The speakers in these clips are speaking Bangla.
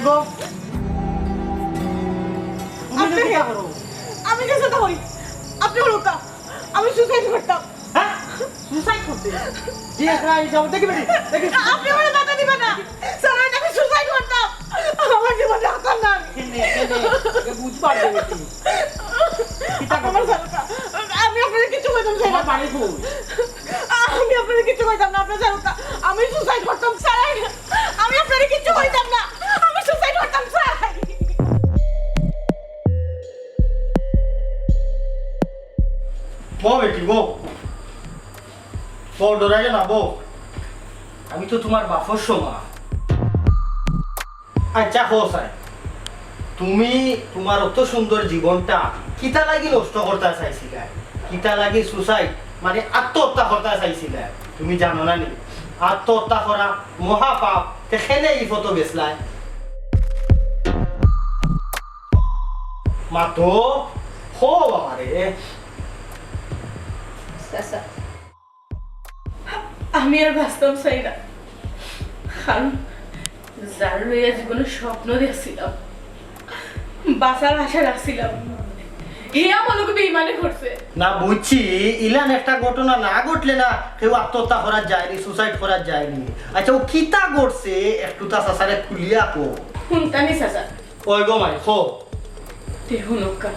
গো আমি যে সেটা করি আপনি লোকা আমি সুসাইড করতাম। হ্যাঁ সুসাইড করতে জি একরা যাও দেখি দেখি আপনি আমারে বাধা দিবেন না স্যার আমি সুসাইড করতাম আমার জীবনে আকার না বুঝ পারবে তুমি কিটা আমার স্যার আমি আপনাকে কিছু কইতাম স্যার আমার বাড়ি কই আমি আপনাকে কিছু কইতাম না আপনার স্যার আমি সুসাইড করতাম স্যার আমি আপনাকে কিছু কইতাম না আমি সুসাইড করতাম স্যার। বউ বেটি বউ বউ ডরাইলে না বউ আমি তো তোমার বাপর সমা। আচ্ছা হোসাই তুমি তোমার অত সুন্দর জীবনটা কিতা লাগি নষ্ট করতে চাইছিলে কিতা লাগি সুসাইড মানে আত্মহত্যা করতে চাইছিলে তুমি জানো না নি আত্মহত্যা করা মহাপাপ সেখানে এই ফটো বেচলাই মাতো হো আমারে আমি আর বাস্তব চাই না কারণ যার লইয়া জীবনে স্বপ্ন দিয়েছিলাম বাঁচার আশা রাখছিলাম হিয়া মনকে বেইমানি করছে না বুঝছি ইলান একটা ঘটনা না ঘটলে না কেউ আত্মহত্যা করার যায়নি সুসাইড করার যায়নি। আচ্ছা ও কিতা করছে একটু তা সাসারে খুলিয়া কো হুনতানি সাসা ওই গো মাই খো দেহু নৌকা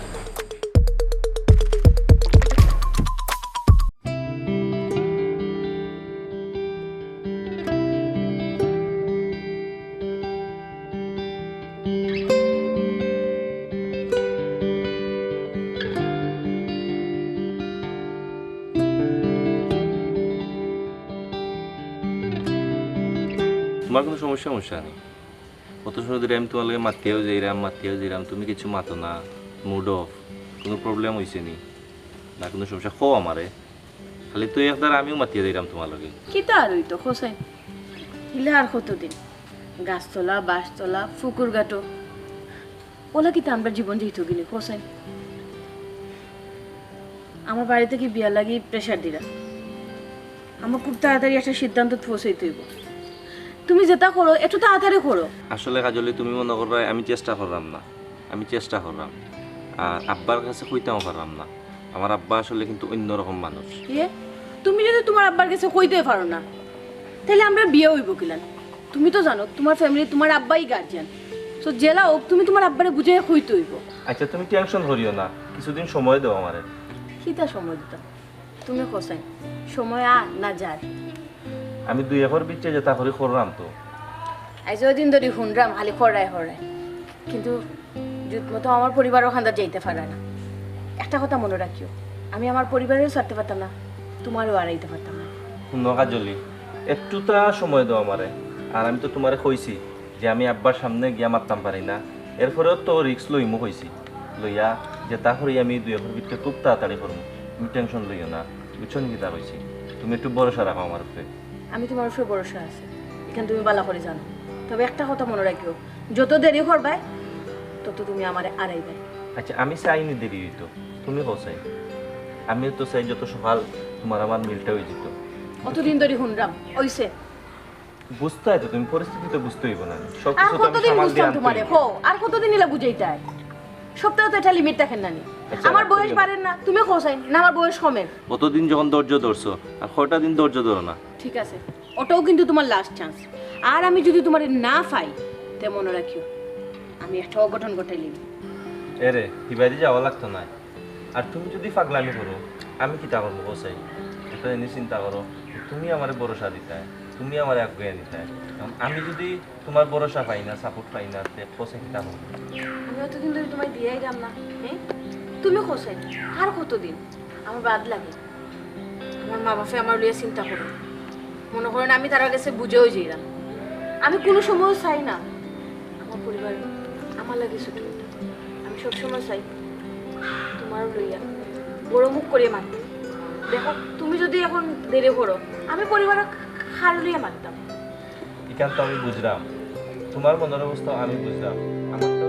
তোমার কোনো সমস্যা নেই কত সময় ধরে আমি তোমার লাগে মাতিয়েও যাইরাম তুমি কিছু মাতো না মুড অফ কোনো প্রবলেম হয়েছে নি না কোনো সমস্যা খো আমারে খালি তুই একবার আমিও মাতিয়ে যাইরাম তোমার লগে কিতা আর হইতো খোসাই ইলে আর কতদিন গাছতলা বাঁশতলা ফুকুর গাটো ওলা কিতা আমরা জীবন যেহেতু গিনি খোসাই আমার বাড়িতে কি বিয়া লাগি প্রেশার দিলা আমার খুব তাড়াতাড়ি একটা সিদ্ধান্ত পৌঁছাইতে হইব তুমি যেটা করো একটু তাড়াতাড়ি করো। আসলে কাজলি তুমি মনে করবা আমি চেষ্টা করলাম না আমি চেষ্টা করলাম আর আব্বার কাছে কইতেও পারলাম না। আমার আব্বা আসলে কিন্তু অন্যরকম মানুষ। ইয়ে তুমি যদি তোমার আব্বার কাছে কইতে পারো না তাহলে আমরা বিয়ে হইব কিলান? তুমি তো জানো তোমার ফ্যামিলি তোমার আব্বাই গার্জিয়ান, তো জেলা হোক তুমি তোমার আব্বারে বুঝাই কইতে হইব। আচ্ছা তুমি টেনশন করিও না, কিছুদিন সময় দাও আমারে। কিতা সময় দিতাম? তুমি কোসাই সময় না যার আমি 2 একর বিচ্ছে যেটা করে করলাম তো। আজ ওই দিন ধরে শুনলাম খালি খড়ায় খড়ায়, কিন্তু যুদ্ধ মতো আমার পরিবারও খান্দা যাইতে পারে না। একটা কথা মনে রাখিও, আমি আমার পরিবারেও ছাড়তে পারতাম না, তোমারও আড়াইতে পারতাম না। শুনো কাজলি, একটুটা সময় দাও আমারে। আর আমি তো তোমারে কইছি যে আমি আব্বার সামনে গিয়া মারতাম পারি না, এরপরেও তো রিক্স লইমু কইছি। লইয়া যে তা করি আমি 2 একর বিটকে খুব তাড়াতাড়ি করবো। তুমি টেনশন লইও না, বুঝছো নি তা কইছি। তুমি একটু ভরসা রাখো আমার উপরে। আমি তোমার উপরে ভরসা আছে, এখানে তুমি ভালো করে জানো। তবে একটা কথা মনে রাখিও, যত দেরি করবাই তত তুমি আমারে আড়াইবে। আচ্ছা আমি চাইনি দেরি হইতো, তুমি চাই। আমি তো চাই যত সকাল তোমার আমার মিলটা হয়ে যেত। কতদিন ধরে শুনলাম ওইসে বুঝতে হয় তো, তুমি পরিস্থিতি তো বুঝতে হইব না। আর সবকিছু তো আমি কতদিন সামাল দিয়ে বুঝতাম আনতে তোমারে হইব। হো, আর কতদিন এলা বুঝাইতাই? সপ্তাহে তো এটা লিমিট দেখেন না নি। আচ্ছা, আমার রাখো বয়স দিও। বাড়েন না, তুমি কোসাই না আমার বয়স কমের। কতদিন যখন ধৈর্য ধরছো, আর কয়টা দিন ধৈর্য ধরো না। ঠিক আছে, ওটাও কিন্তু তোমার লাস্ট চান্স। আর আমি যদি তোমার না পাই তে মনে রাখিও আমি একটা অঘটন ঘটাইলি। এরে হিবাইতে যাওয়া লাগতো না। আর তুমি যদি পাগলামি করো আমি কি তা করবো চাই? এটা এনে চিন্তা করো, তুমি আমার ভরসা দিতে, তুমি আমার আগে নিতে। আমি যদি তোমার ভরসা পাই না, সাপোর্ট পাই না, কোসে কি তা করবো? আমি অতদিন ধরে তোমায় দিয়ে গেলাম না, হ্যাঁ? তুমি কোসাই আর কতদিন? আমার বাদ লাগে। আমার মা বাপে আমার লিয়ে চিন্তা করো, মনে করেন আমি তারা কাছে বুঝেও যাইলাম। আমি কোনো সময় চাই না আমার পরিবার আমার লাগে ছোট হইতে। আমি সবসময় চাই তোমারও লইয়া বড় মুখ করে মারতে। দেখো তুমি যদি এখন দেরি করো আমি পরিবারের হার লইয়া মারতাম। এখান তো আমি বুঝলাম, তোমার মনের অবস্থা আমি বুঝলাম। আমার তো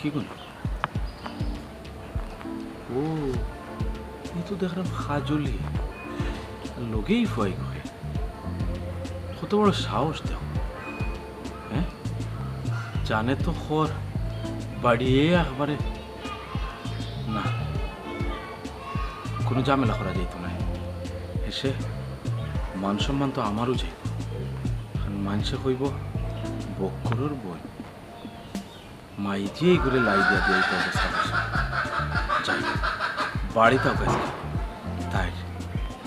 কি কোন ও এই তো দেখলাম কাজলি লগেই ভয় করে। কত বড় সাহস দেও, হ্যাঁ? জানে তো খর বাড়িয়ে একবারে না, কোনো ঝামেলা করা যাইতো না। এসে মান সম্মান তো আমারও যাইব, কারণ মানুষে কইব বক্করর বই মাই যে এইগুলো লাই দিয়া দিয়ে এই অবস্থা করছে। যাই বাড়িতেও কাছে তাই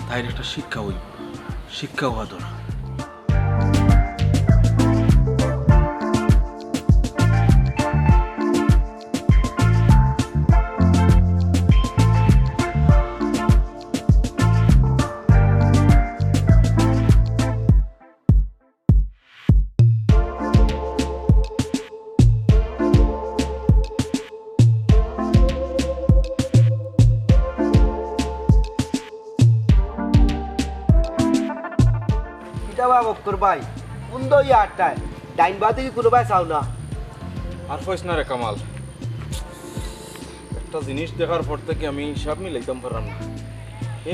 তাই একটা শিক্ষা হইব, শিক্ষা হওয়া দরকার। বক্কর ভাই সুন্দর ইয়ারটায় ডাইন বাদে কি কোনো ভাই চাও না? আর কইস না রে কামাল, একটা জিনিস দেখার পর থেকে আমি সব মিলাইতাম পারলাম না।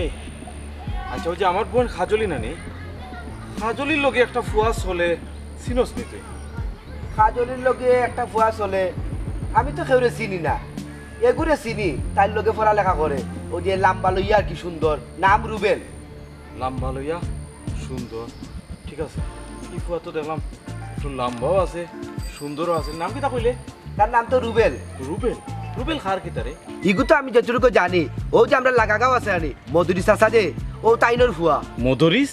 এই আচ্ছা ওই যে আমার বোন খাজলি নানি, খাজলির লগে একটা ফুয়া চলে চিনস নি তুই? খাজলির লগে একটা ফুয়া চলে, আমি তো কেউরে চিনি না, এগুরে চিনি। তার লগে পড়ালেখা করে ওই যে লাম্বা লইয়া আর কি সুন্দর নাম রুবেল। লাম্বা লইয়া সুন্দর, ঠিক আছে। এই ফুয়া তো দেখলাম একটু লাম্বাও আছে সুন্দরও আছে, নাম কি তা কইলে? তার নাম তো রুবেল। রুবেল? রুবেল খার কি তারে? ইগু তো আমি যতটুকু জানি ও যে আমরা লাগাগাঁও আছে আনি মধুরিস চাচা যে ও তাইনোর ফুয়া। মদরিস?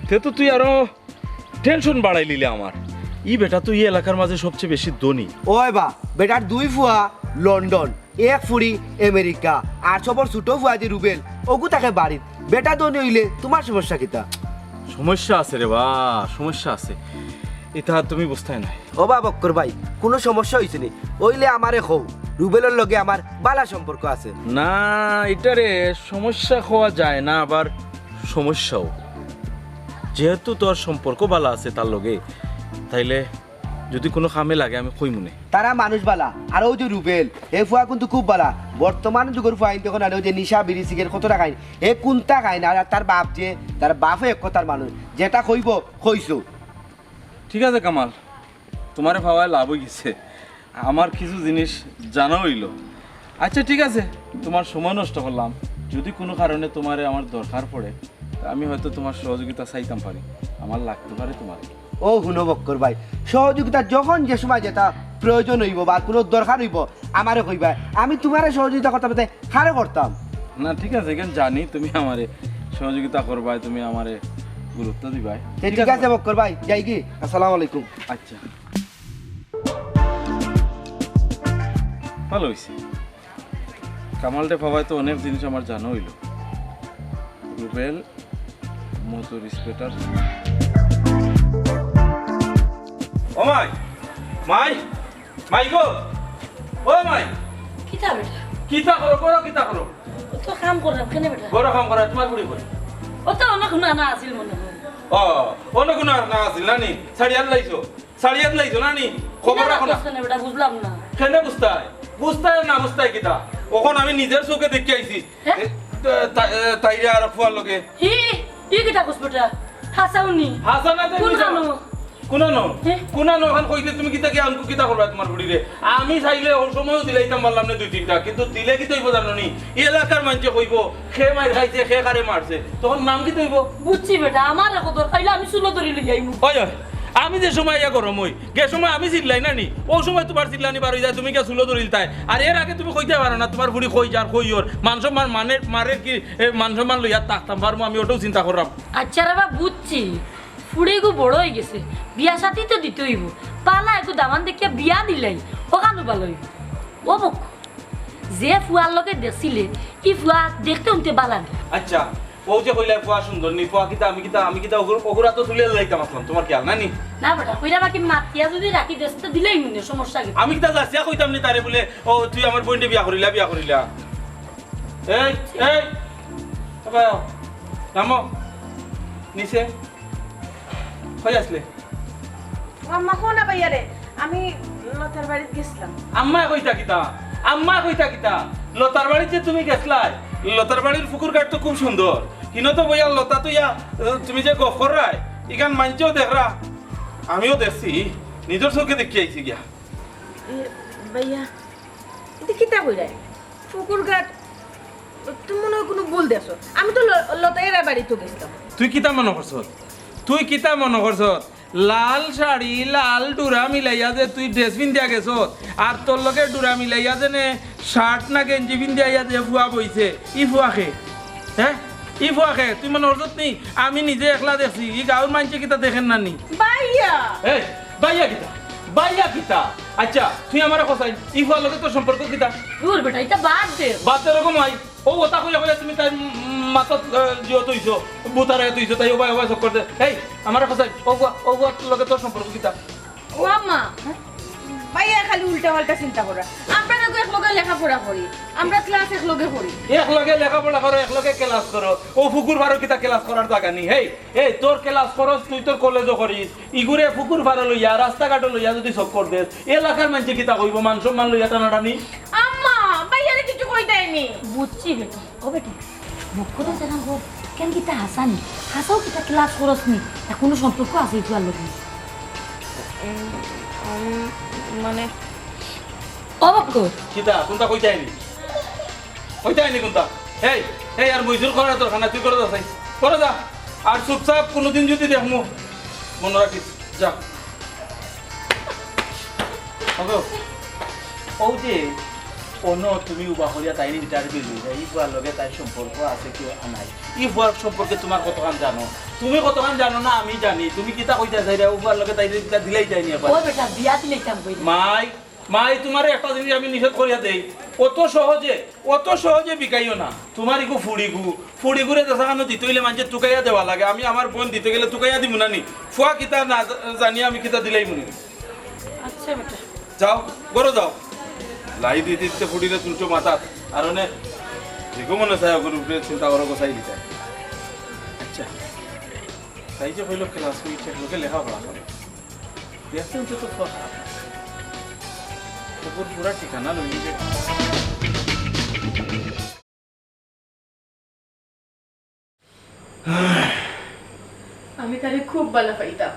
তে তো তুই আরো টেনশন বাড়াই লিলে আমার। ই বেটা তুই এই এলাকার মাঝে সবচেয়ে বেশি ধনী। ওই বা বেটার 2 ফুয়া লন্ডন, 1 ফুড়ি আমেরিকা, আর সবর ছোট ফুয়া যে রুবেল ওগু তাকে বাড়িত। বেটা ধনী হইলে তোমার সমস্যা কিতা? সমস্যা আছে রে বা, সমস্যা আছে, এটা তুমি বুঝতে নাই। ও বা বক্কর ভাই কোনো সমস্যা হয়েছে নি ওইলে আমারে হও, রুবেলের লগে আমার বালা সম্পর্ক আছে। না এটারে সমস্যা হওয়া যায় না, আবার সমস্যাও। যেহেতু তোর সম্পর্ক ভালো আছে তার লগে, তাইলে যদি কোনো কামে লাগে আমি কই মনে তারা মানুষ বালা আর ওই যে রুবেল এ ফুয়া কিন্তু খুব বালা বর্তমান যুগের ফুয়া কিন্তু এখন আর ওই যে নিশা বিড়ি সিগারেট কতটা খায় এ কোনটা খায় না আর তার বাপ যে তার বাপও এক কথার মানুষ যেটা কইব কইছো ঠিক আছে কামাল তোমারে ভাবায় লাভ হয়ে গেছে আমার কিছু জিনিস জানা হইল আচ্ছা ঠিক আছে তোমার সময় নষ্ট করলাম যদি কোনো কারণে তোমারে আমার দরকার পড়ে আমি হয়তো তোমার সহযোগিতা চাইতাম পারি আমার লাগতে পারে তোমার ও হুনো বক্কর ভাই সহযোগিতা যখন যে সময় যেটা প্রয়োজন হইব বা কোনো দরকার হইব আমারে কইবা আমি তোমারে সহযোগিতা করতে পারতে কারে করতাম না ঠিক আছে এখানে জানি তুমি আমারে সহযোগিতা করবাই তুমি আমারে গুরুত্ব দিবাই ঠিক আছে বক্কর ভাই যাই কি আসসালামু আলাইকুম আচ্ছা ভালো হয়েছে কামালটা ভাবায় তো অনেক জিনিস আমার জানা হইল রুবেল মোটরিস পেটার ও মাই মাই মাই গো ও মাই কিতা বেটা কিতা করো কিতা করো ও তো কাম করলাম কেন বেটা বড় কাম করা তোমার বুড়ি করি ও তো অনেক না আছিল মনে হয় ও অন্য কোনো না আছিল নানি শাড়িয়াত লাইছো নানি খবর রাখো না বেটা বুঝলাম না কেন বুঝতাই না বুঝতাই কিতা ওখন আমি নিজের চোখে দেখে আইছি তাইরে আর ফুয়ার লগে হি কিতা কস বেটা হাসাউনি হাসানা দে কোনানো কোনানো এখন কইতে তুমি কিতা কি আনকু কিতা করবা তোমার বুড়িরে আমি চাইলে ওর সময়ও দিলাইতাম পারলাম না দুই তিনটা কিন্তু দিলে কি তৈব জানো নি এলাকার মানুষে কইব খে মার খাইছে খে কারে মারছে তখন নাম কি তৈব বুঝছি বেটা আমার এখন দরকার আমি চুলো ধরি লই আইমু হয় আমি যে সময় ইয়া গরম হই গে সময় আমি চিল্লাই না নি ও সময় তোমার চিল্লানি বার হয়ে যায় তুমি কে চুলো ধরিল তাই আর এর আগে তুমি কইতে পারো না তোমার বুড়ি কই যার কই ওর মান সম্মান মারে কি মান সম্মান লইয়া তাকতাম পারবো আমি ওটাও চিন্তা করলাম আচ্ছা রে বা বুঝছি ফুড়েগু বড় হয়ে গেছে বিয়া সাথী তো দিতে হইব পালা একটু দামান দেখিয়া বিয়া দিলাই ওখানো ভালো হইব ও বক যে ফুয়ার লগে দেখছিলে ই ফুয়া দেখতে উনতে বালান আচ্ছা ও যে কইলা ফুয়া সুন্দর নি ফুয়া কিতা আমি কিতা ওগুরা তো তুলে লাইতাম আসলাম তোমার খেয়াল না নি না বেটা কইরা বাকি মাতিয়া যদি রাখি দেস তো দিলেই মনে সমস্যা কি আমি কিতা যাচ্ছিয়া কইতাম নি তারে বলে ও তুই আমার বোনকে বিয়া করিলা এই বাবা নামো নিচে কই আসলে আম্মা কোন না ভাইয়া রে আমি লতার বাড়িতে গেছিলাম আম্মা কইতা কিতা লতার বাড়িতে তুমি গেছলাই লতার বাড়ির পুকুর ঘাট তো খুব সুন্দর কিনো তো বইয়া লতা তো ইয়া তুমি যে গফ করাই ইখান মানছেও দেখরা আমিও দেখছি নিজের চোখে দেখি আইছি গিয়া ভাইয়া এটা কিতা কইরা পুকুর ঘাট তুমি মনে হয় কোনো ভুল দেখছো আমি তো লতাইয়ের বাড়িতে গেছিলাম তুই কিতা মনে করছ লাল শাড়ি লাল ডুরা মিলাইয়া যে তুই ড্রেস পিন্ধিয়া গেছ আর তোর লগে ডুরা মিলাইয়া যে নে শার্ট না গেঞ্জি পিন্ধিয়া যে ফুয়া বইছে ই ফুয়াকে হ্যাঁ ই ফুয়াকে তুই মনে করছ নি আমি নিজে একলা দেখছি ই গাঁর মানুষে কিতা দেখেন না নি ভাইয়া এই বাইয়া কিতা আচ্ছা তুই আমার কথাই ই ফুয়ার লগে তোর সম্পর্ক কিতা দূর বেটা এটা বাদ দে বাদ এরকম হয় ও ওটা কইয়া তুমি তাই মাথাত জিও তৈছো বুতারে তৈছো তাই ওবাই চক্কর দে এই আমার কথাই ও লগে তোর সম্পর্ক কিতা ও আম্মা ভাইয়া খালি উল্টা পাল্টা চিন্তা করা আমরা তো একলগে লেখাপড়া করি আমরা ক্লাস একলগে করি একলগে লেখাপড়া করো একলগে ক্লাস করো ও ফুকুর ভারো কিতা ক্লাস করার জায়গা নি হেই এই তোর ক্লাস করস তুই তোর কলেজও করিস ইগুরে ফুকুর ভারো লইয়া রাস্তাঘাটও লইয়া যদি চক্কর দেস এলাকার মানুষে কিতা কইব মান সম্মান লইয়া টানাটানি আম্মা ভাইয়ারে কিছু কই দেয়নি বুঝছি বেটা ও বেটি মুখ কথা জানা গো কেন কিতা হাসানি হাসাও কিতা ক্লাস করসনি তা কোনো সম্পর্ক আছে ফুয়ার লগে মানে অবক কিতা কোনটা কইতে আইনি কোনটা এই আর বইজুর করার দরকার না তুই করে যাই করে যা আর চুপচাপ কোনোদিন যদি দেখমু মনে রাখিস যা হবে ও যে অন্য তুমি উবা হরিয়া তাই ইন্টারভিউ দিলে ই ফুয়ার লগে তাই সম্পর্ক আছে কি নাই ই ফুয়ার সম্পর্কে তোমার কতখান জানো তুমি কতখান জানো না আমি জানি তুমি কিতা কইতে চাই রে উবার লগে তাই দিলাই যায়নি এবার ও বেটা বিয়া দিলাইতাম কই মাই তোমার একটা জিনিস আমি নিষেধ করিয়া দেই অত সহজে বিকাইও না তোমার ইগু ফুড়িগুরে দেখানো দিতে হইলে মানুষের টুকাইয়া দেওয়া লাগে আমি আমার বোন দিতে গেলে টুকাইয়া দিব না নি ফুয়া কিতা না জানিয়া আমি কিতা দিলাই মনে আচ্ছা বেটা যাও গরো যাও লাই দিতে দিতে ফুটিলে তুলছো মাথাত আর মানে যেগো মনে চাই ওগুলোর উপরে চিন্তা করো গোসাই দিতে আচ্ছা তাই যে হইল ক্লাস লোকে লেখাপড়া করে দেখতে তো তো খারাপ না ওপর পুরা ঠিকানা লইয়ে যে আমি তারে খুব ভালো পাইতাম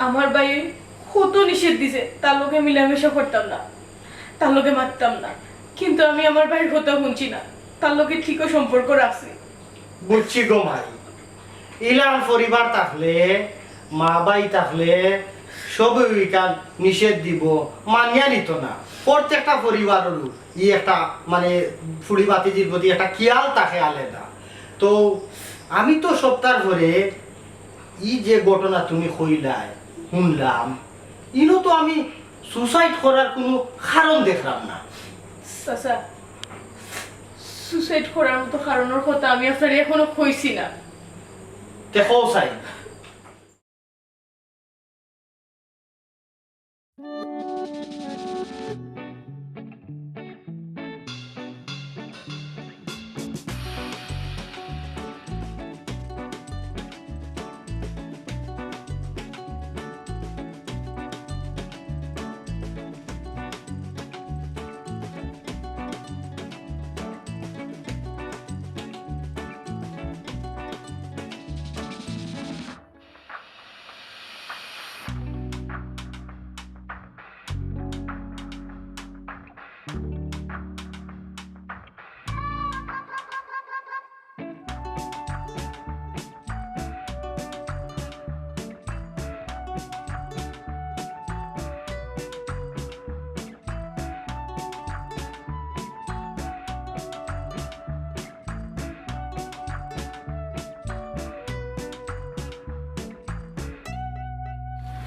আমার ভাই কত নিষেধ দিছে তার লোকে মিলামেশা করতাম না তার লোকে মারতাম না কিন্তু আমি আমার ভাইয়ের কথা শুনছি না তার লোকে ঠিকও সম্পর্ক রাখছি বুঝছি গো ভাই ইলার পরিবার থাকলে মা ভাই থাকলে সব উইকান নিষেধ দিব মানিয়া নিত না প্রত্যেকটা পরিবারেরও একটা মানে ফুড়ি বাতিজির প্রতি একটা খেয়াল থাকে আলাদা তো আমি তো সপ্তাহ ধরে যে ঘটনা তুমি কইলাই শুনলাম ইনো তো আমি সুসাইড করার কোনো কারণ দেখলাম না চাচা সুসাইড করার মতো কারণের কথা আমি আপনার এখনো কইছি না দেখো চাই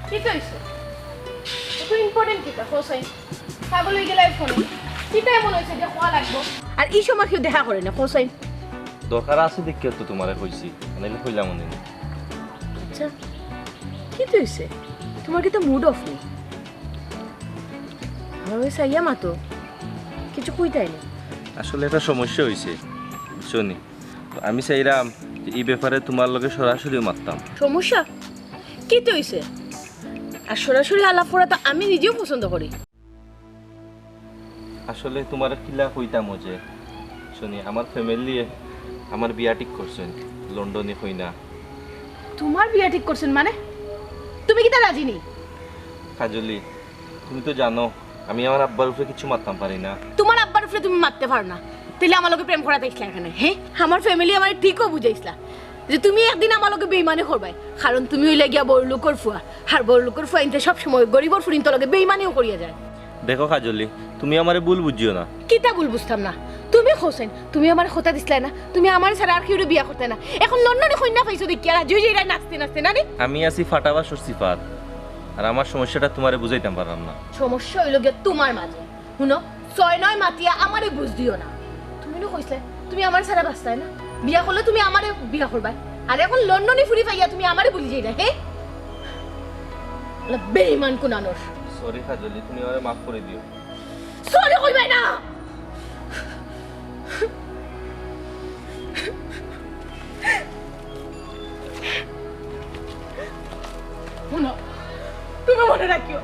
কি কইছো এত ইম্পর্টেন্ট কিটা হোসাইন পাগল হয়ে গেলাই ফোনে কিটাই মনে হচ্ছে যে খোয়া লাগবো আর এই সময় কেউ দেখা করে না হোসাইন দরকার আছে দেখে তো তোমারে কইছি নাইলে কইলাম না আচ্ছা কি হইছে তোমার কি তো মুড অফ নেই আমার ওই সাইয়া মাতো কিছু কইতাই না আসলে একটা সমস্যা হয়েছে বুঝছো নি তো আমি চাইলাম যে এই ব্যাপারে তোমার লগে সরাসরি মারতাম সমস্যা কি হইছে আর সরাসরি আলাপ করা তো আমি নিজেও পছন্দ করি আসলে তোমার কিলা কইতাম যে শুনি আমার ফ্যামিলি আমার বিয়া ঠিক করছেন লন্ডনে হই না তোমার বিয়া ঠিক করছেন মানে তুমি কি তা রাজি নেই কাজলি তুমি তো জানো আমি আমার আব্বার উপরে কিছু মারতাম পারি না তোমার আব্বার উপরে তুমি মারতে পারো না তাহলে আমার লোকে প্রেম করা দেখলা এখানে হ্যাঁ আমার ফ্যামিলি আমার ঠিকও বুঝাইছিলা যে তুমি একদিন আমার লোকে বেইমানি করবাই কারণ তুমি হইলে গিয়া বড় লোকের ফুয়া আর বড় লোকের ফুয়া ইনতে সব সময় গরিবর ফুরিন তো লগে বেইমানিও করিয়া যায় দেখো কাজলি তুমি আমারে ভুল বুঝিও না কিতা ভুল বুঝতাম না তুমি হোসেন তুমি আমার কথা দিছলাই না তুমি আমার ছাড়া আর কেউ বিয়া করতে না এখন লন্ডনে কন্যা পাইছো দেখি আর জুই যাইরা নাচতে নাচতে না নি আমি আছি ফাটাবাসর সিফাত আর আমার সমস্যাটা তোমারে বুঝাইতাম পারলাম না সমস্যা হইল গিয়া তোমার মাঝে শুনো 6-9 মাতিয়া আমারে বুঝ দিও না তুমি নো কইছলে তুমি আমার ছাড়া বাঁচতাই না বিয়া করলে তুমি আমারে বিয়া করবাই আর এখন লন্ডনে ফুরি পাইয়া তুমি আমারে বলি যাইরা হে বেঈমান কোনানোর সরি কাজলি তুমি আমারে মাফ করে দিও সরি কইবাই না শুনো তুমি মনে রাখিও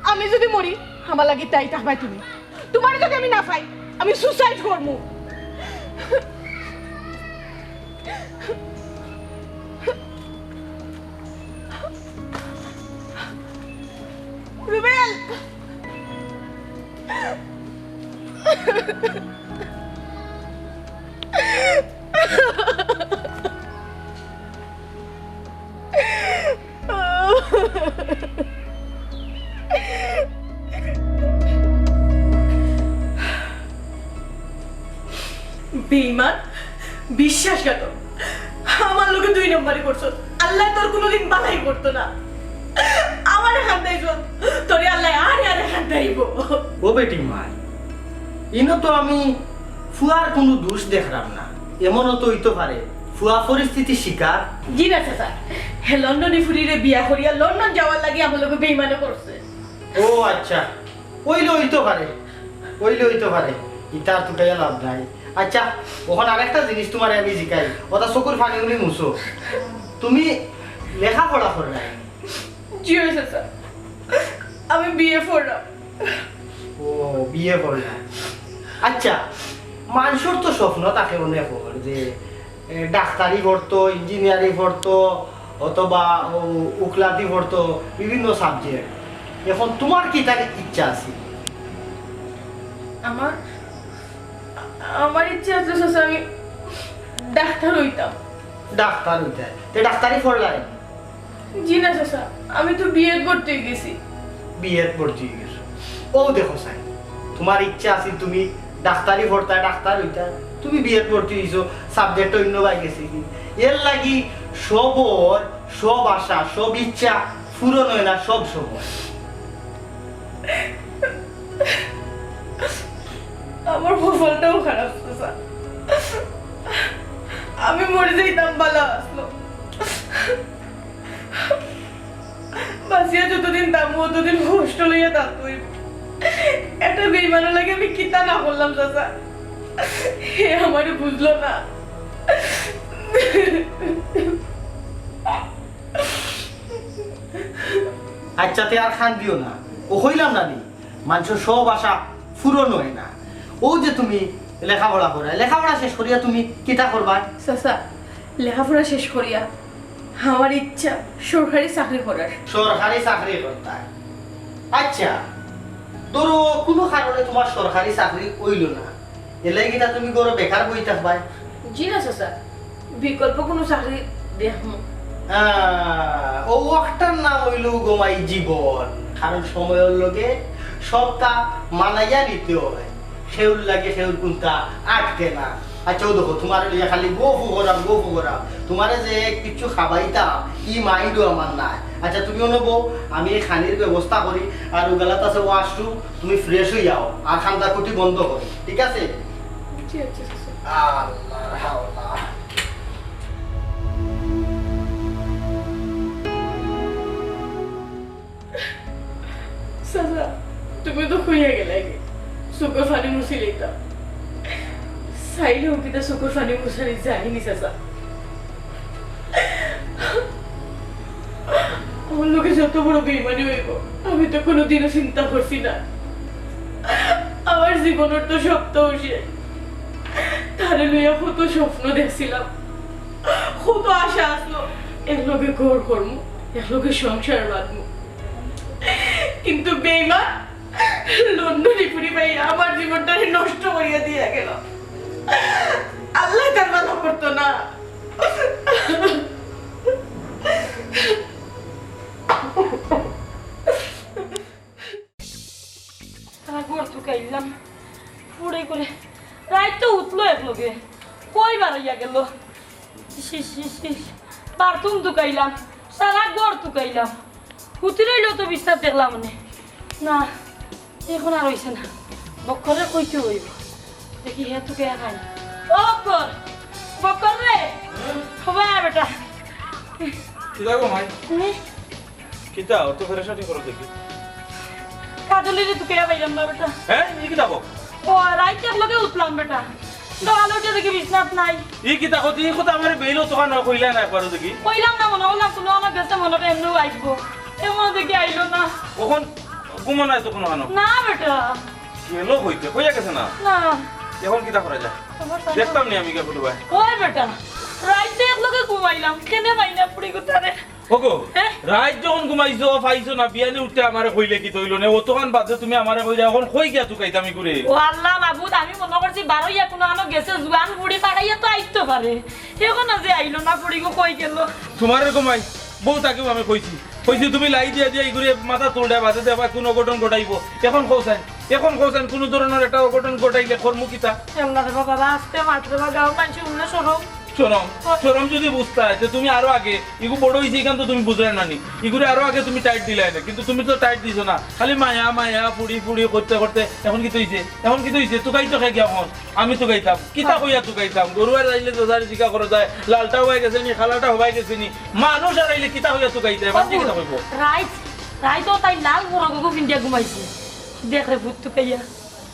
আমি যদি মরি আমার লাগে তাই তাহবাই তুমি তোমার যদি আমি না পাই আমি সুসাইড করবো রুবেল বেঈমান বিশ্বাসঘাতক আমার লোকে 2 নম্বরই করছো আল্লাহ তোর কোনোদিন বালাই করতো না আমার হাত দেইছো তোরে আল্লাহ আরে হাত দেইব ও বেটি মাই ইনো তো আমি ফুয়ার কোনো দোষ দেখলাম না এমনও তো হইতে পারে ফুয়া পরিস্থিতি শিকার জি না চাচা হে লন্ডনে ফুরিরে বিয়া করিয়া লন্ডন যাওয়ার লাগি আমার লোকে বেঈমানে করছে ও আচ্ছা ওইলে হইতে পারে ইতার তুটাইয়া লাভ নাই আচ্ছা ওখানে আরেকটা জিনিস তোমার আমি জিকাই ওটা চকুর ফানি উনি মুছো তুমি লেখাপড়া করে নাই জি হয়েছে স্যার আমি বিয়ে করলাম ও বিয়ে করলা আচ্ছা মানুষের তো স্বপ্ন থাকে অনেক হল যে ডাক্তারি পড়তো ইঞ্জিনিয়ারিং পড়তো অথবা উকলাতি পড়তো বিভিন্ন সাবজেক্ট এখন তোমার কি তার ইচ্ছা আছে আমার আমার ইচ্ছে আছে স্যার আমি ডাক্তার হইতাম ডাক্তার হইতে ডাক্তারি পড়লাই জি না স্যার আমি তো বিয়ে করতে গেছি বিয়ের ভর্তি হয়ে গেছো ও দেখো সাই তোমার ইচ্ছা আছে তুমি ডাক্তারি পড়তা ডাক্তার হইতা তুমি বিয়ের ভর্তি হইছো সাবজেক্ট অন্য বাই গেছে কি এর লাগি সব আশা সব ইচ্ছা পূরণ হয় না সব সময় আমার ফসলটাও খারাপ স্যার আমি মরে যাইতাম ভালো আসলো বাসিয়া যতদিন দাম ততদিন কষ্ট লইয়া থাকবো একটা বেইমানো লাগে আমি কিতা না করলাম চাচা হে আমারে বুঝলো না আচ্ছা তে আর খান দিও না ও হইলাম না নি মানুষের সব আশা পূরণ হয় না ও যে তুমি লেখাপড়া শেষ করিয়া তুমি কিতা করবা চাচা লেখাপড়া শেষ করিয়া আমার ইচ্ছা সরকারি চাকরি করার সরকারি চাকরি করতা আচ্ছা ধরো কোনো কারণে তোমার সরকারি চাকরি হইল না এলে কিনা তুমি গরো বেকার বই থাকবা জি না চাচা বিকল্প কোনো চাকরি দেখবো ও একটার নাম হইল গোমাই জীবন কারণ সময়ের লগে সবটা মানাইয়া নিতে হয় সেউর লাগে সেউর কোনটা আটকে না আচ্ছা ও দেখো তোমার লিয়ে খালি গোফু করাম তোমারে যে কিছু খাবাইতাম ই মাইন্ডও আমার নাই আচ্ছা তুমি অনুভব আমি এই খানির ব্যবস্থা করি আর ওগুলাতে আছে ওয়াশরুম তুমি ফ্রেশ হয়ে যাও আর খান্দা কুটি বন্ধ করি ঠিক আছে জি আচ্ছা চাচা আল্লাহ হাওলা চাচা তুমি তো খুইয়া গেলে চকুর পানি মুছি লইতাম চাইলেও কিতা চকুর পানি মুছারি যায়নি চাচা আমার লোকে যত বড় বেইমানি হইব আমি তো কোনোদিনও চিন্তা করছি না আমার জীবনের তো সপ্তাহ শেষ তারে লইয়া কত স্বপ্ন দেখছিলাম কত আশা আসলো এক লোকে ঘর করবো এক লোকে সংসার বাঁধবো কিন্তু বেইমান লন্ডনে পুরি ভাই আমার জীবনটা নষ্ট করিয়া দিয়া গেল আল্লাহ তার ভালো করতো না ঘর ঢুকাইলাম পুড়ে করে রাত তো উঠলো এক লোকে কই বাড়াইয়া গেল বাথরুম ঢুকাইলাম সারা ঘর ঢুকাইলাম হুতি রইলেও তো বিস্তার দেখলাম মানে না এখন আর হইছে না বক্করে কইতে হইব দেখি হে তোকে খাই বক্কর বক্কর রে খবর বেটা কি যাবো ভাই কিতা অত ফেরেশানি করো দেখি কাজলি রে তোকে বাইরাম না বেটা হ্যাঁ ই কি যাবো ও রাইতে লগে উঠলাম বেটা আলোটা দেখি বিছনাত নাই ই কিতা কতি ই কথা আমার বেইলো তোখান কইলা না একবার দেখি কইলাম না মনে হলাম কোনো আমার গেছে মনে এমনিও আইবো এমন দেখি আইলো না কখন ঘুমো নাই তো কোনো হানো না বেটা গেলো হইতে কইয়া গেছে না না এখন কিতা করা যায় দেখতাম নি আমি কে বলু ভাই ওই বেটা রাইতে একলগে ঘুমাইলাম কেনে মাইনা পুরি গুতারে ওগো রাত যখন ঘুমাইছো পাইছো না বিয়ানে উঠতে আমারে কইলে কি তইলো নে অতখান বাদে তুমি আমারে কইরা এখন কই গিয়া তুকাইতামি করে ও আল্লাহ মাবুদ আমি মনে করছি বারোইয়া কোনো আনো গেছে জুয়ান বুড়ি পাড়াইয়া তো আইতো পারে এখন যে আইলো না পুরি গো কই গেল তোমারে ঘুমাই বউ তাকেও আমি কইছি তুমি লাই দিয়া দিয়া ঘুরে মাথা তোলডা বাদে দেবা কোন অঘটন ঘটাইবো এখন কৌছেন কোন ধরনের একটা অঘটন ঘটাইলে কর্মকিতা আল্লাহ রে বাবা আস্তে মাত্র গাও মানছি উন্না সরব শরম যদি বুঝতে হয় তুমি আরো আগে ইগু বড় হয়েছে এখান তো তুমি বুঝলে না নি ইগুরে আরো আগে তুমি টাইট দিলাই না কিন্তু তুমি তো টাইট দিছো না খালি মায়া মায়া পুড়ি পুড়ি করতে করতে এখন কি হইছে তুকাই তো খাই এখন আমি তো গাইতাম কিতা কইয়া তো গাইতাম গরুয়ার আইলে দোজারি জিকা করে যায় লালটা হয়ে গেছে নি খালাটা হয়ে গেছে নি মানুষ আর আইলে কিতা হইয়া তো গাইতে বাকি কিতা কইবো রাইট তো তাই লাল বড় গগু ইন্ডিয়া ঘুমাইছে দেখ রে ভূত তো কাইয়া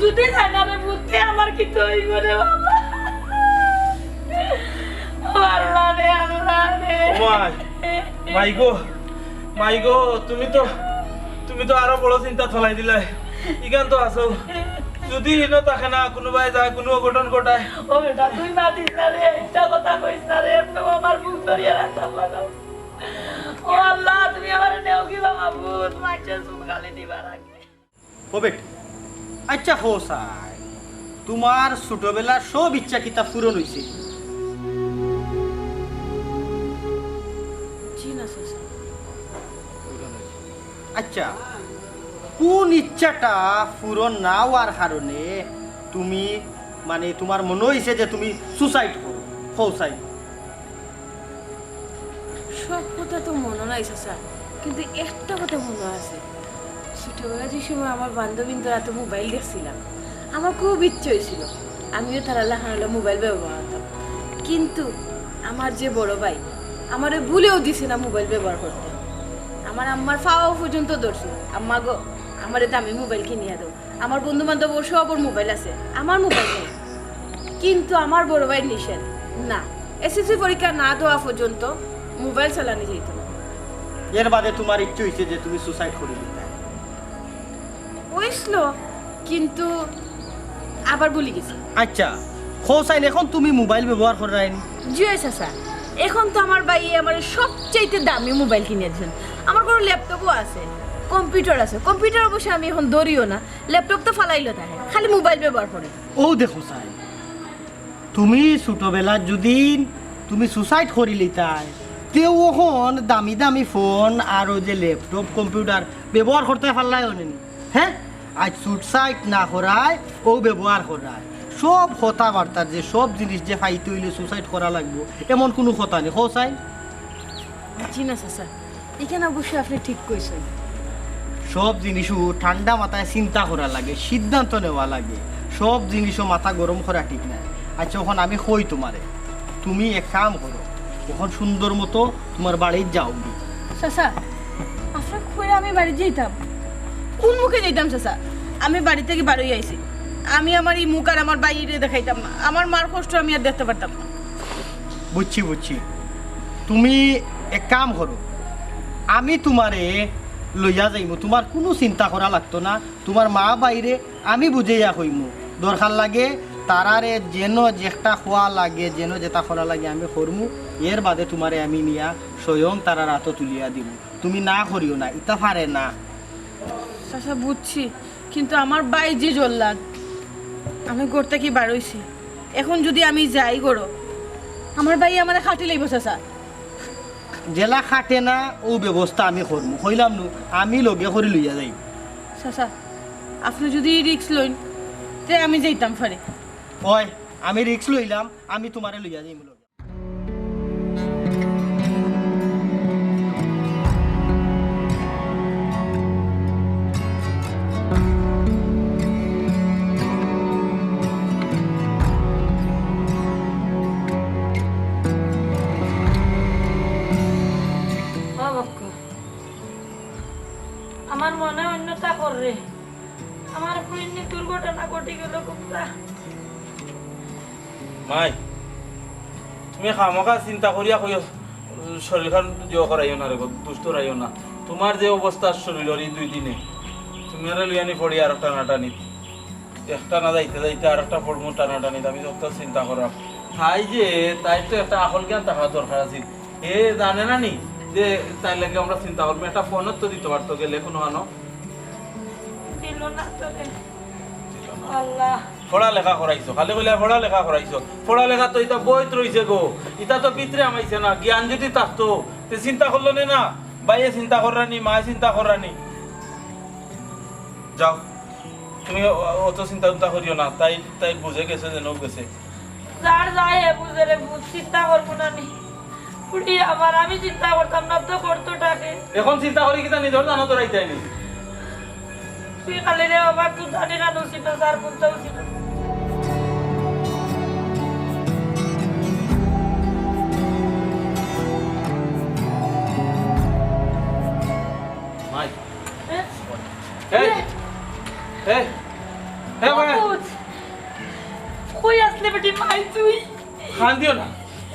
যদি জানারে বুঝতে আমার কি তৈরি করে বাবা আল্লাহ রে আল্লাহ রে মাইগো তুমি তো আরো বড় চিন্তা থলাই দিলাই ইখান তো আছো যদি হিনো থাকে না কোনোবাই যায় কোনো অঘটন ঘটায় ও বেটা তুই মাতিস না রে একটা কথা কইস না রে একটু আমার বুক ধরিয়ে রাখতাম লাগাও ও আল্লাহ তুমি আমার নেও কি বাবা ভূত মাইছে সুন গালি দিবার আগে ও বেটি আচ্ছা হোসাই তোমার ছোটবেলার সব ইচ্ছা কিতা পূরণ হয়েছে? জি না চাচা। আচ্ছা কোন ইচ্ছাটা পূরণ না হওয়ার কারণে তুমি মানে তোমার মনে হয়েছে যে তুমি সুসাইড করো? হোসাই সব কথা তো মনে নাই চাচা, কিন্তু একটা কথা মনে আছে। ছোটবেলা যে সময় আমার বান্ধবীদের হাতে মোবাইল দেখছিলাম, আমার খুব ইচ্ছে হয়েছিল আমিও তারা লাহানালে মোবাইল ব্যবহার করতাম, কিন্তু আমার যে বড় ভাই আমারে ভুলেও দিছে না মোবাইল ব্যবহার করতে। আমার আম্মার ফাওয়া পর্যন্ত ধরছে, আম্মা গো আমারে দামি মোবাইল কিনিয়ে দাও। আমার বন্ধু বান্ধব সবর মোবাইল আছে, আমার মোবাইল নেই। কিন্তু আমার বড় ভাই নিষেধ, না এসএসসি পরীক্ষা না দেওয়া পর্যন্ত মোবাইল চালানো যেত না। এর বাদে তোমার ইচ্ছে হয়েছে যে তুমি সুসাইড করে দিতে? হয়েছিল, কিন্তু আবার ভুলে গেছি। আচ্ছা হোসাইন এখন তুমি মোবাইল ব্যবহার করে রাখেনি? জি চাচা, এখন তো আমার ভাই আমার সবচাইতে দামি মোবাইল কিনে দিয়েছেন। আমার কোনো ল্যাপটপও আছে, কম্পিউটার আছে। কম্পিউটার অবশ্য আমি এখন ধরিও না, ল্যাপটপ তো ফালাইলো থাকে, খালি মোবাইল ব্যবহার করে। ও দেখো সাই, তুমি ছোটবেলা যদি তুমি সুসাইড করিলি তাই তেও এখন দামি দামি ফোন আর ও যে ল্যাপটপ কম্পিউটার ব্যবহার করতে পারলাই অনেনি? হ্যাঁ আজ সুসাইড না করায় ও ব্যবহার করায়। সব কথাবার্তার যে সব জিনিস যে ফাইতে হইলে সুসাইড করা লাগবো এমন কোনো কথা নেই। হোসাই জি না চাচা, এখানে অবশ্যই আপনি ঠিক কইছেন। সব জিনিসও ঠান্ডা মাথায় চিন্তা করা লাগে, সিদ্ধান্ত নেওয়া লাগে। সব জিনিসও মাথা গরম করা ঠিক নাই। আচ্ছা এখন আমি কই তোমারে, তুমি এক কাম করো, এখন সুন্দর মতো তোমার বাড়ি যাও। চাচা আপনার খুঁড়ে আমি বাড়ি যেতাম? কোন মুখে যেতাম চাচা? আমি বাড়ি থেকে বাড়ি আইছি, আমি আমার এই মুখ আর আমার বাইরে দেখাইতাম না। আমার মার কষ্ট আমি আর দেখতে পারতাম না। বুঝছি, তুমি এক কাম করো, আমি তোমারে লইয়া যাইমু, তোমার কোনো চিন্তা করা লাগতো না। তোমার মা বাইরে আমি বুঝাইয়া কইমু, দরকার লাগে তারারে যেন যেটা খোয়া লাগে, যেন যেটা করা লাগে আমি করমু। এর বাদে তোমারে আমি নিয়া স্বয়ং তারার হাতে তুলিয়া দিব। তুমি না করিও না, ইটা পারে না। চাচা বুঝছি, কিন্তু আমার বাই যে জল্লাদ, আমি গড়তে কি বাড়ইছি। এখন যদি আমি যাই গড়ো, আমার ভাই আমার খাটি লাগবে চাচা। জেলা খাটে না ও ব্যবস্থা আমি করমু, কইলাম নু আমি লগে করে লইয়া যাই। চাচা আপনি যদি রিক্স লইন তে আমি যাইতাম পারে। ওই আমি রিক্স লইলাম, আমি তোমারে লইয়া যাইম লগে। আমার মনে অন্যতা করে আমার পুণ্যে দুর্ঘটনা ঘটে গেল কুমড়া। মাই তুমি খামকা চিন্তা করিয়া কই শরীরখান জিও করাইও না রে, দুষ্ট রাইও না। তোমার যে অবস্থা শরীরের এই 2 দিনে, তুমি আর লইয়ানি পড়ি আর টানাটানি, একটা না যাইতে যাইতে আর একটা পড়মু টানাটানি। আমি যত চিন্তা করা তাই যে তাই তো একটা আকল জ্ঞান থাকা দরকার আছে। এ জানে না নি যে তাই লাগে আমরা চিন্তা করবো। একটা ফোনত তো দিতে পারতো, গেলে কোনো আনো দিল না তো রে আল্লাহ। পড়ালেখা করাইছো, খালি কইলে পড়ালেখা করাইছো। পড়ালেখা তো এটা বইত রইছে গো, এটা তো পিতরে আমাইছে না। জ্ঞান যদি থাকতো তে চিন্তা করলো না, বাইয়ে চিন্তা করানি, মায়ে চিন্তা করানি। যাও তুমি অত চিন্তা করিও না। তাই তাই বুঝে গেছে যে নৌ গেছে। যার যায় বুঝে রে, চিন্তা করবো না নি পুড়ি আবার। আমি চিন্তা করতাম না তো করতো টাকে। এখন চিন্তা করি কিতা নিজর জানো তো রাইতাই নি। তুই খালি রে বাবা, তুই জানি না নসিব না যার বলতে উচিত না। মাই এই এই এই ভাই খান দিও না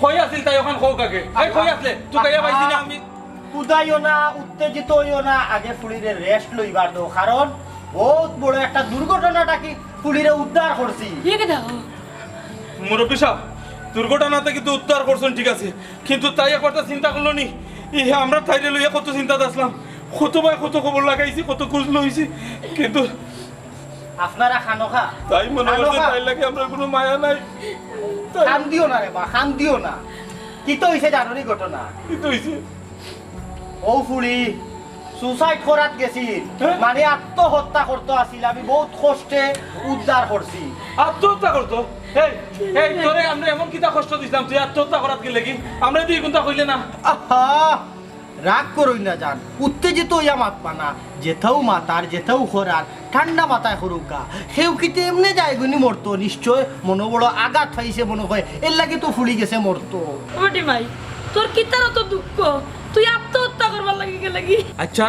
কই আছিল তাই ওখান কও কাকে এই কই আসলে তুই কইয়া পাইছি না আমি উদাইও না উত্তেজিত হইও না আগে ফুলিরে রেস্ট লইবার দাও কারণ বহুত বড় একটা দুর্ঘটনাটা কি ফুলিরে উদ্ধার করছি ইয়ে কে দেখো মুরব্বী সাহেব দুর্ঘটনাতে কিন্তু উদ্ধার করছেন ঠিক আছে কিন্তু তাই একটা চিন্তা করলো নি আমরা তাইলে লইয়া কত চিন্তা আসলাম কত ভাই কত খবর লাগাইছি কত খোঁজ লইছি কিন্তু আপনারা খানোখা তাই মনে করছে তাই লাগে আমরা কোনো মায়া নাই খান দিও না রে বা খান দিও না কি তো হইছে জানোনি ঘটনা কিন্তু হইছে ও ফুলি সুসাইড করাত গেছি মানে আত্মহত্যা করতে আসিল আমি বহুত কষ্টে উদ্ধার করছি আত্মহত্যা করতো এই এই তোরে আমরা এমন কিতা কষ্ট দিছিলাম তুই আত্মহত্যা করাত গেলে কি আমরা দুই কোনটা কইলে না আহা রাগ করই না জান উত্তেজিত হইয়া মাতবা না যেথাও মাতার যেথাও খরার ঠান্ডা মাথায় করুকা সেও কিতে এমনি যায় গুনি মরতো নিশ্চয় মনে বড় আঘাত পাইছে মনে হয় এর লাগি তো ফুলি গেছে মরতো ওটি মাই তোর কিতার তো দুঃখ তুই আত্মহত্যা করবার লাগি গে লাগি আচ্ছা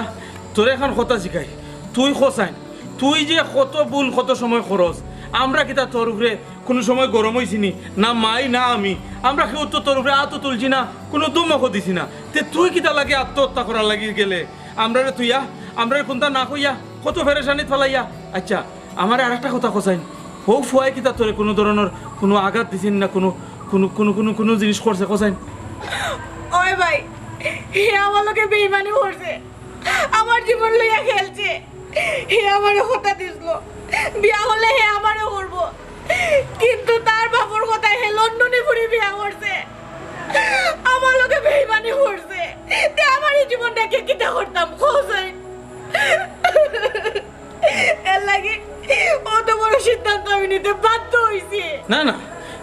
তোরে এখন কথা শিখাই তুই খোসাইন তুই যে কত ভুল কত সময় খরচ আমরা কিতা তোর উপরে কোনো সময় গরম হইছিনি না মাই না আমি আমরা কেউ তো তোর উপরে আতো তুলছি না কোনো দুমকও দিছি না তে তুই কিতা লাগে আত্মহত্যা করার লাগি গেলে আমরা রে তুইয়া আমরা কোনটা না কইয়া কত ফেরেশানি ফেলাইয়া আচ্ছা আমার আর একটা কথা খোসাইন হোক ফুয়াই কিতা তোরে কোনো ধরনের কোনো আঘাত দিছিন না কোনো কোনো কোনো কোনো কোনো জিনিস করছে খোসাইন ওই ভাই হে আমার লোকে বেইমানি করছে আমার জীবন লইয়া খেলছে হে আমারে কথা দিছিল বিয়া হলে হে আমারে করব কিন্তু তার বাপর কথা হে লন্ডনে ঘুরে বিয়া করছে আমার লোকে বেইমানি করছে তে আমার এই জীবনটাকে কিটা করতাম খোঁজাই এর লাগে অত বড় সিদ্ধান্ত আমি নিতে বাধ্য হইছি না না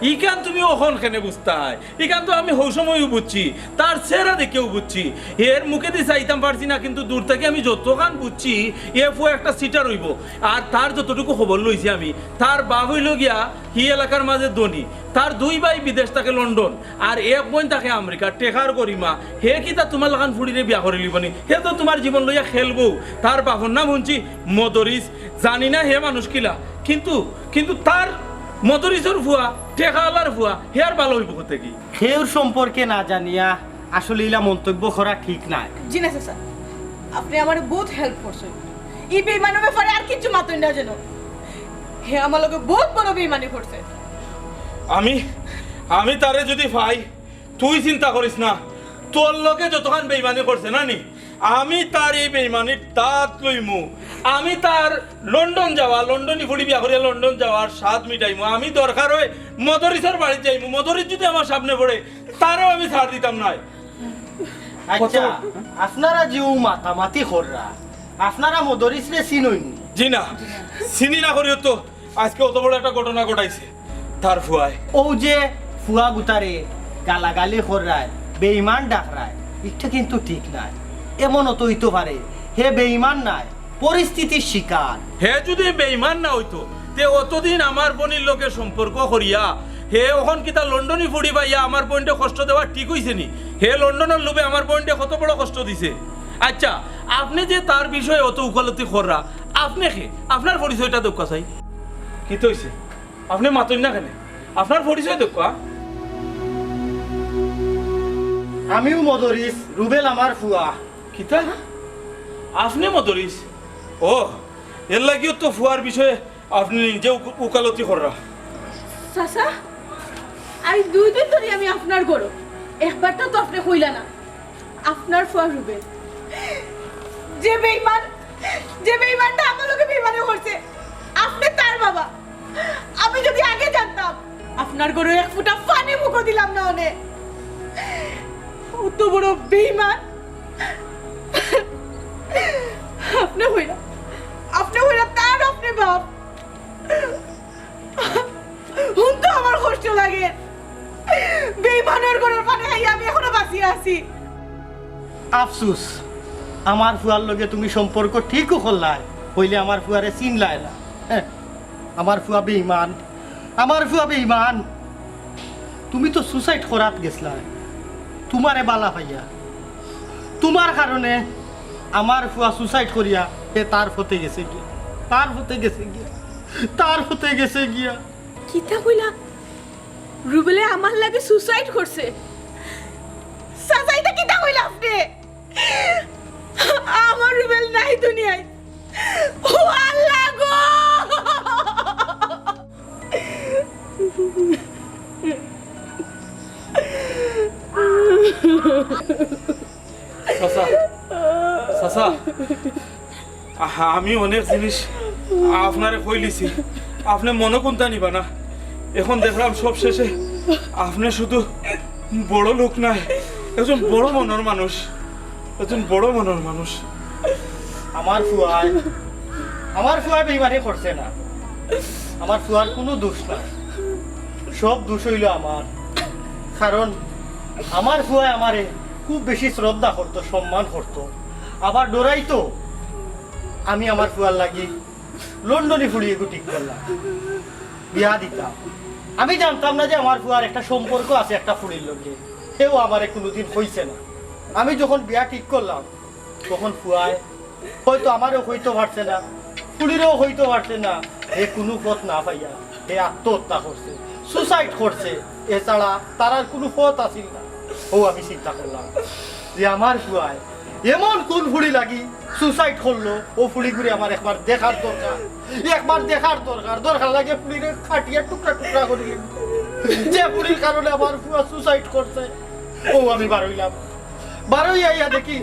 ইকান তুমি ওখন কেনে বুঝতাই ইকান তো আমি হৌ সময়ও বুঝছি তার চেহারা দেখেও বুঝছি এর মুখে দিয়ে চাইতাম পারছি না কিন্তু দূর থেকে আমি যতখান বুঝছি এফ ও একটা সিটার হইব আর তার যতটুকু খবর লইছি আমি তার বাপ হইল গিয়া হি এলাকার মাঝে ধনী তার দুই ভাই বিদেশ থাকে লন্ডন আর এক বোন থাকে আমেরিকা টেকার করিমা হে কি তা তোমার লাগান ফুড়িরে বিয়া করে লিবনি হে তো তোমার জীবন লইয়া খেলবো তার বাপর নাম শুনছি মদরিস জানি না হে মানুষ কিলা কিন্তু কিন্তু তার মদরিসের ফুয়া টেকালার ফুয়া হেয়ার ভালো হইব কোথা কি সেউর সম্পর্কে না জানিয়া আসলে ইলা মন্তব্য করা ঠিক নাই জি না স্যার আপনি আমার বহুত হেল্প করছেন এই বেইমানের ব্যাপারে আর কিছু মাতুন না যেন হে আমার লোকে বহুত বড় বেইমানি করছে আমি তারে যদি পাই তুই চিন্তা করিস না তোর লোকে যতক্ষণ বেইমানি করছে না নি আমি তার এই বেইমানির দাঁত লইমু আমি তার লন্ডন যাওয়া লন্ডনই ফুড়ি বিয়া করিয়া লন্ডন যাওয়ার স্বাদ মিটাইমু আমি দরকার হয় মদরিসের বাড়ি যাইমু মদরিস যদি আমার সামনে পড়ে তারও আমি ছাড় দিতাম না আচ্ছা আপনারা যেও মাতামাতি কররা আপনারা মদরিস রে চিনইন জি না চিনি না করিও তো আজকে অত বড় একটা ঘটনা ঘটাইছে তার ফুয়ায় ও যে ফুয়া গুতারে গালাগালি কররায় বেঈমান ডাকরায় এটা কিন্তু ঠিক নাই এমনও তো হইতে পারে হে বেঈমান নাই পরিস্থিতির শিকার হে যদি বেঈমান না হইতো তে অতদিন আমার বোনের লোকের সম্পর্ক করিয়া হে ওখান কি তা লন্ডনই ফুড়ি পাইয়া আমার বোনটা কষ্ট দেওয়া ঠিক হইছে নি হে লন্ডনের লোভে আমার বোনটা কত বড় কষ্ট দিছে আচ্ছা আপনি যে তার বিষয়ে অত উকালতি কররা আপনি কে আপনার পরিচয়টা দক্কা চাই কি তো হইছে আপনি মাতুন না কেন আপনার পরিচয় দক্কা আমিও মদরিস রুবেল আমার ফুয়া কিতা আপনি মদরিস ও এর লাগিও তো ফুয়ার বিষয়ে আপনি নিজে উকালতি কররা চাচা আই দুই দিন ধরে আমি আপনার গরো একবারটা তো আপনি কইলা না আপনার ফুয়া রুবেল যে বেঈমানটা আমার লোকে বেঈমানি করছে আপনি তার বাবা আমি যদি আগে জানতাম আপনার গরো এক ফুটা পানি মুখো দিলাম না ওনে অত বড় বেঈমান আপনি হইলা তার আপনি বাপ হুন তো আমার কষ্ট লাগে বেঈমানের গরুর পানি খাই আমি এখনো বাঁচিয়ে আছি আফসুস আমার ফুয়ার লগে তুমি সম্পর্ক ঠিকও করলাই হইলে আমার ফুয়ারে চিনলাই না আমার ফুয়া বেঈমান তুমি তো সুসাইড করাত গেছলা তোমারে বালা ভাইয়া তোমার কারণে আমার ফুয়া সুসাইড করিয়া তার হতে গেছে গিয়া কিতা কইলা রুবেলে আমার লাগে সুসাইড করছে সাজাইটা কি তা কইলা আপনি আমার রুবেল নাই দুনিয়ায় ও আল্লাহ গো চাচা চাচা আমি অনেক জিনিস আপনারে কইলিছি আপনি মনে কোনটা নিবা না এখন দেখলাম সব শেষে আপনি শুধু বড় লোক নাই একজন বড় মনের মানুষ একজন বড় মনের মানুষ আমার ফুয়াই বেইমানি করছে না আমার ফুয়ার কোনো দোষ নাই সব দোষ হইল আমার কারণ আমার ফুয়াই আমারে খুব বেশি শ্রদ্ধা করতো সম্মান করতো আবার ডরাইতো আমি আমার ফুয়ার লাগি লন্ডনে ফুড়িয়ে ঠিক করলাম বিয়া দিতাম আমি জানতাম না যে আমার ফুয়ার একটা সম্পর্ক আছে একটা ফুড়ির লোকে কেউ আমারে কোনোদিন হইছে না আমি যখন বিয়া ঠিক করলাম তখন ফুয়ায় হয়তো আমারও হইতে পারছে না ফুড়িরও হইতে পারছে না এ কোনো পথ না পাইয়া এ আত্মহত্যা করছে সুসাইড করছে এছাড়া তার আর কোনো পথ আসিল না ও আমি চিন্তা করলাম যে আমার ফুয়ায় এমন কোন ফুড়ি লাগি সুসাইড করলো ও ফুড়ি ঘুরে আমার একবার দেখার দরকার দরকার লাগে ফুড়িরে খাটিয়ে টুকরা টুকরা করে যে ফুড়ির কারণে আমার ফুয়া সুসাইড করছে ও আমি বারোই আইয়া দেখি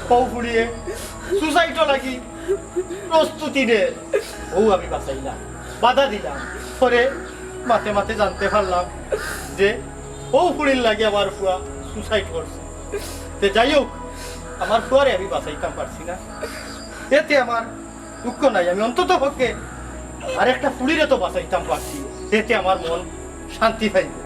ও ফুড়িয়ে সুসাইডও লাগি প্রস্তুতি নে ও আমি বাঁচাইলাম বাধা দিলাম পরে মাতে মাতে জানতে পারলাম যে ও ফুড়ির লাগে আমার ফুয়া সুসাইড করছে তে যাই হোক আমার ফুয়ারে আমি বাঁচাইতাম পারছি না এতে আমার দুঃখ নাই আমি অন্তত পক্ষে আর একটা ফুড়িরে তো বাঁচাইতাম পারছি এতে আমার মন শান্তি পাইবে